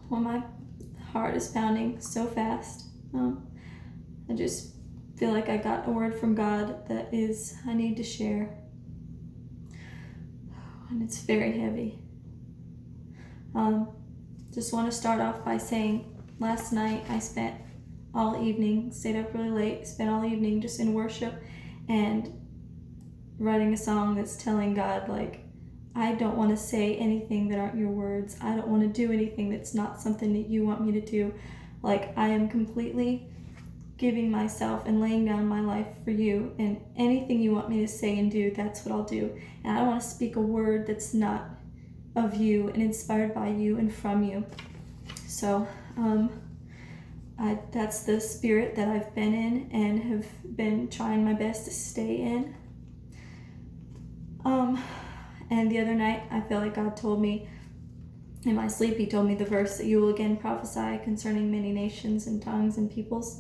Well, my heart is pounding so fast. I just feel like I got a word from God that I need to share. And it's very heavy. Just want to start off by saying last night I spent all evening, stayed up really late, spent all evening just in worship and writing a song that's telling God, like, I don't want to say anything that aren't your words. I don't want to do anything that's not something that you want me to do. Like, I am completely giving myself and laying down my life for you, and anything you want me to say and do, that's what I'll do. And I don't want to speak a word that's not of you and inspired by you and from you. So that's the spirit that I've been in and have been trying my best to stay in. And the other night, I feel like God told me in my sleep, he told me the verse that you will again prophesy concerning many nations and tongues and peoples.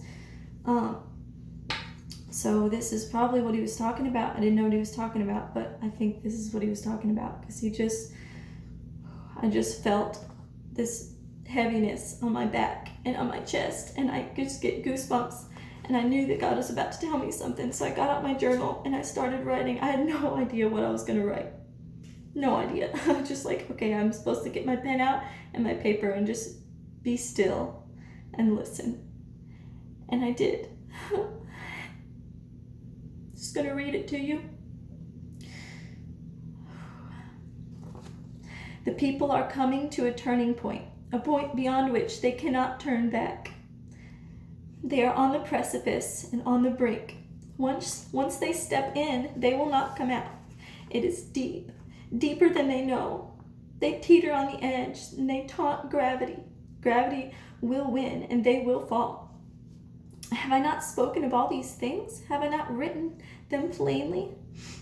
So this is probably what he was talking about. I didn't know what he was talking about, but I think this is what he was talking about, because I just felt this heaviness on my back and on my chest, and I just get goosebumps. And I knew that God was about to tell me something, so I got out my journal and I started writing. I had no idea what I was going to write. No idea. I was just like, okay, I'm supposed to get my pen out and my paper and just be still and listen. And I did. Just going to read it to you. The people are coming to a turning point, a point beyond which they cannot turn back. They are on the precipice and on the brink. Once they step in, they will not come out. It is deep, deeper than they know. They teeter on the edge and they taunt gravity. Gravity will win and they will fall. Have I not spoken of all these things? Have I not written them plainly?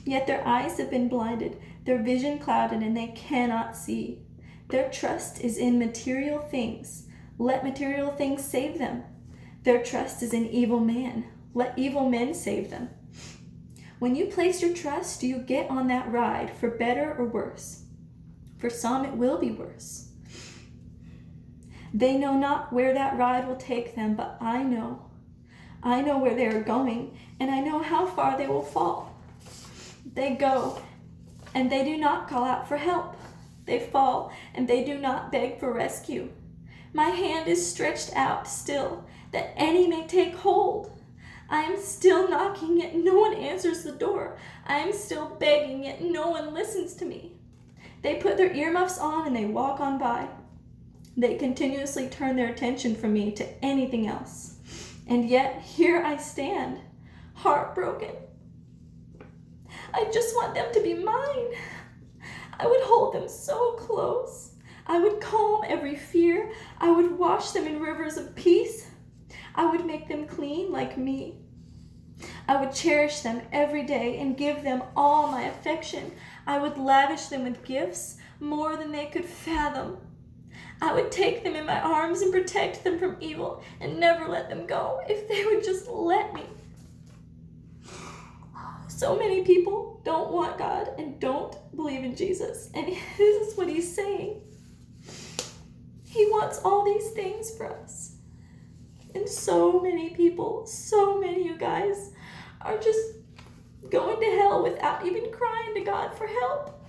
Yet their eyes have been blinded, their vision clouded, and they cannot see. Their trust is in material things. Let material things save them. Their trust is in evil man. Let evil men save them. When you place your trust, you get on that ride for better or worse. For some, it will be worse. They know not where that ride will take them, but I know. I know where they are going, and I know how far they will fall. They go, and they do not call out for help. They fall, and they do not beg for rescue. My hand is stretched out still, that any may take hold. I am still knocking, yet no one answers the door. I am still begging, yet no one listens to me. They put their earmuffs on and they walk on by. They continuously turn their attention from me to anything else. And yet here I stand, heartbroken. I just want them to be mine. I would hold them so close. I would calm every fear. I would wash them in rivers of peace. I would make them clean like me. I would cherish them every day and give them all my affection. I would lavish them with gifts more than they could fathom. I would take them in my arms and protect them from evil and never let them go if they would just let me. So many people don't want God and don't believe in Jesus. And this is what he's saying. He wants all these things for us. And so many people, so many of you guys are just going to hell without even crying to God for help.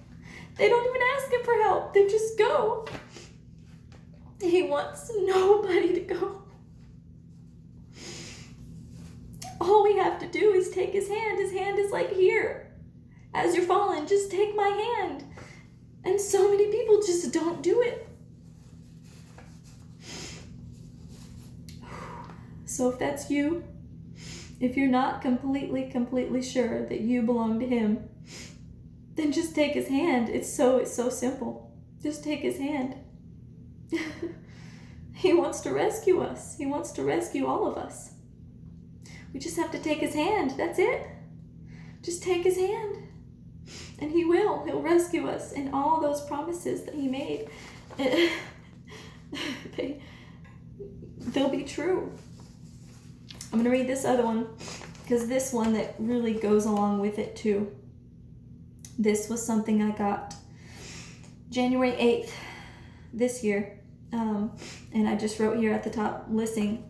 They don't even ask him for help. They just go. He wants nobody to go. All we have to do is take his hand. His hand is like here. As you're falling, just take my hand. And so many people just don't do it. So if that's you, if you're not completely sure that you belong to him, then just take his hand. It's so simple. Just take his hand. He wants to rescue us. He wants to rescue all of us. We just have to take his hand. That's it. Just take his hand. And he will. He'll rescue us. And all those promises that he made, they'll be true. I'm going to read this other one, because this one that really goes along with it too. This was something I got January 8th this year. And I just wrote here at the top, listening,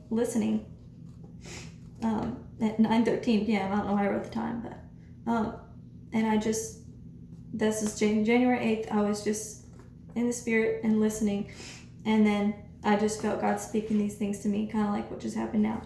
at 9:13 p.m. I don't know why I wrote the time, but, and this is January 8th. I was just in the spirit and listening. And then I just felt God speaking these things to me, kind of like what just happened now.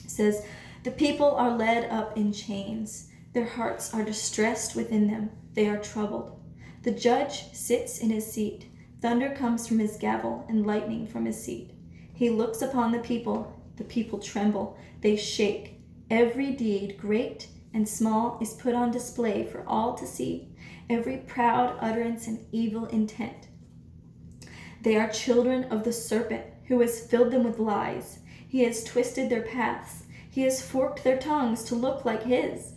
It says, the people are led up in chains. Their hearts are distressed within them. They are troubled. The judge sits in his seat. Thunder comes from his gavel and lightning from his seat. He looks upon the people. The people tremble. They shake. Every deed, great and small, is put on display for all to see. Every proud utterance and evil intent. They are children of the serpent, who has filled them with lies. He has twisted their paths. He has forked their tongues to look like his.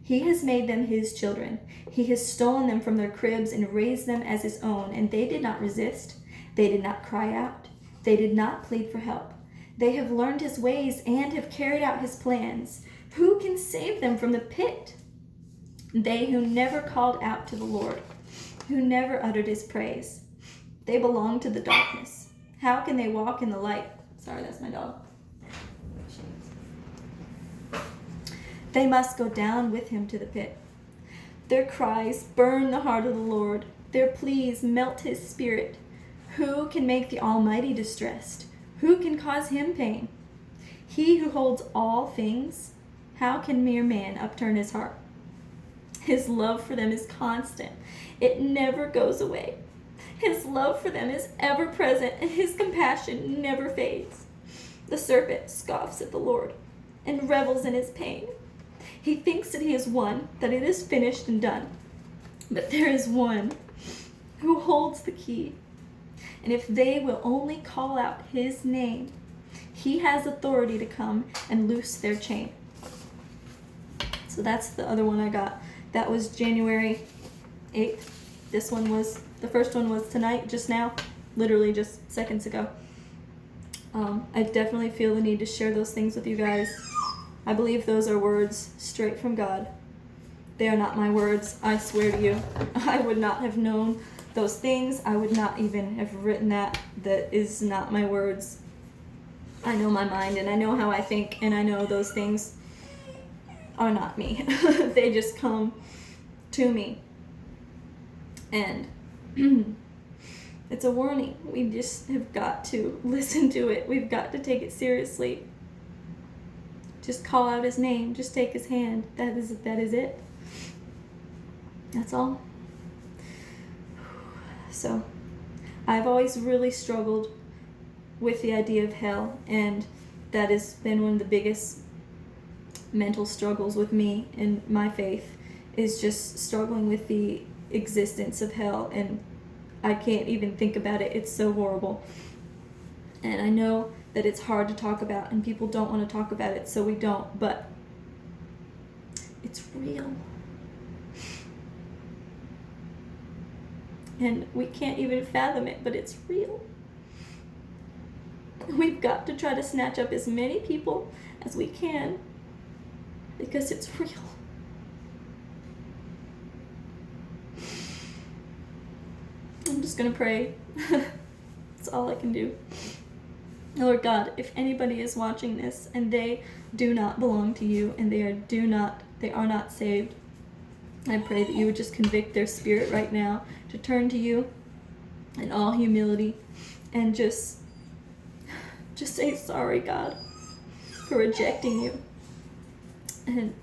He has made them his children. He has stolen them from their cribs and raised them as his own, and they did not resist. They did not cry out. They did not plead for help. They have learned his ways and have carried out his plans. Who can save them from the pit? They who never called out to the Lord, who never uttered his praise. They belong to the darkness. How can they walk in the light? Sorry, that's my dog. They must go down with him to the pit. Their cries burn the heart of the Lord. Their pleas melt his spirit. Who can make the Almighty distressed? Who can cause him pain? He who holds all things, how can mere man upturn his heart? His love for them is constant. It never goes away. His love for them is ever present, and his compassion never fades. The serpent scoffs at the Lord and revels in his pain. He thinks that he has won, that it is finished and done. But there is one who holds the key. And if they will only call out his name, he has authority to come and loose their chain. So that's the other one I got. That was January 8th. The first one was tonight, just now, literally just seconds ago. I definitely feel the need to share those things with you guys. I believe those are words straight from God. They are not my words, I swear to you. I would not have known those things. I would not even have written that. That is not my words. I know my mind and I know how I think, and I know those things are not me. They just come to me. And it's a warning. We just have got to listen to it. We've got to take it seriously. Just call out his name. Just take his hand. That is it. That's all. So, I've always really struggled with the idea of hell, and that has been one of the biggest mental struggles with me in my faith, is just struggling with the existence of hell, and I can't even think about it. It's so horrible. And I know that it's hard to talk about, and people don't want to talk about it, so we don't, but it's real. And we can't even fathom it, but it's real. We've got to try to snatch up as many people as we can, because it's real. I'm just going to pray. That's all I can do. Lord God, if anybody is watching this and they do not belong to you and they are not saved, I pray that you would just convict their spirit right now to turn to you in all humility and just say sorry, God, for rejecting you. And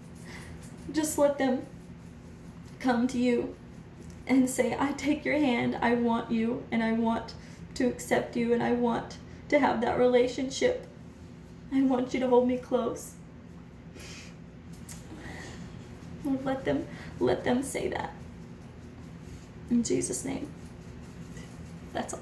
just let them come to you and say, I take your hand, I want you, and I want to accept you, and I want to have that relationship. I want you to hold me close. Lord, let them say that. In Jesus' name. That's all.